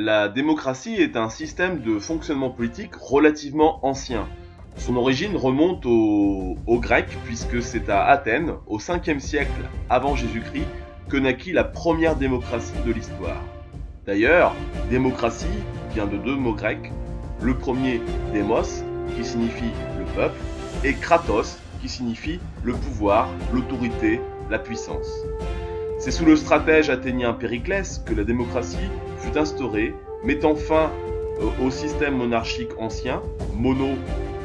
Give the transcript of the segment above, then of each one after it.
La démocratie est un système de fonctionnement politique relativement ancien. Son origine remonte aux Grecs, puisque c'est à Athènes, au 5e siècle avant Jésus-Christ, que naquit la première démocratie de l'histoire. D'ailleurs, démocratie vient de deux mots grecs. Le premier, démos, qui signifie le peuple, et kratos, qui signifie le pouvoir, l'autorité, la puissance. C'est sous le stratège athénien Périclès que la démocratie fut instaurée, mettant fin au système monarchique ancien, mono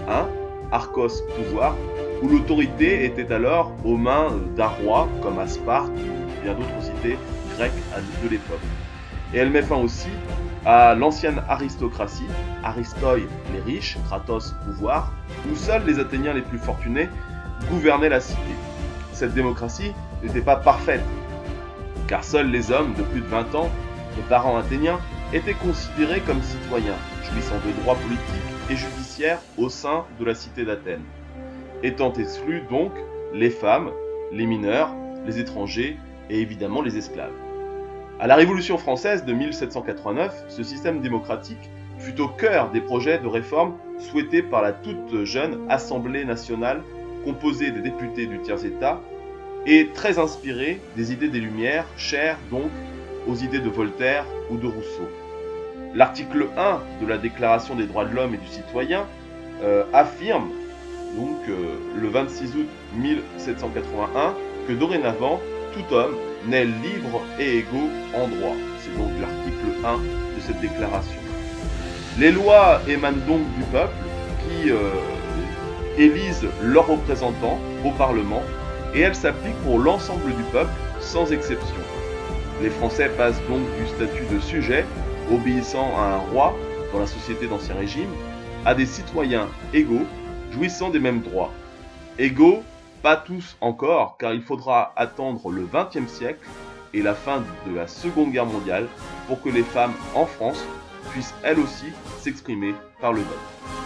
1, archos pouvoir, où l'autorité était alors aux mains d'un roi, comme à Sparte ou bien d'autres cités grecques de l'époque. Et elle met fin aussi à l'ancienne aristocratie, aristoi les riches, kratos pouvoir, où seuls les Athéniens les plus fortunés gouvernaient la cité. Cette démocratie n'était pas parfaite, car seuls les hommes de plus de 20 ans, de parents athéniens, étaient considérés comme citoyens, jouissant de droits politiques et judiciaires au sein de la cité d'Athènes, étant exclus donc les femmes, les mineurs, les étrangers et évidemment les esclaves. À la Révolution française de 1789, ce système démocratique fut au cœur des projets de réforme souhaités par la toute jeune Assemblée nationale composée des députés du tiers-État et très inspirée des idées des Lumières, chères donc aux idées de Voltaire ou de Rousseau. L'article 1 de la Déclaration des droits de l'homme et du citoyen affirme donc le 26 août 1781 que dorénavant tout homme naît libre et égaux en droit. C'est donc l'article 1 de cette déclaration. Les lois émanent donc du peuple qui élisent leurs représentants au Parlement et elles s'appliquent pour l'ensemble du peuple sans exception. Les Français passent donc du statut de sujet, obéissant à un roi dans la société d'Ancien Régime, à des citoyens égaux, jouissant des mêmes droits. Égaux, pas tous encore, car il faudra attendre le XXe siècle et la fin de la Seconde Guerre mondiale pour que les femmes en France puissent elles aussi s'exprimer par le vote.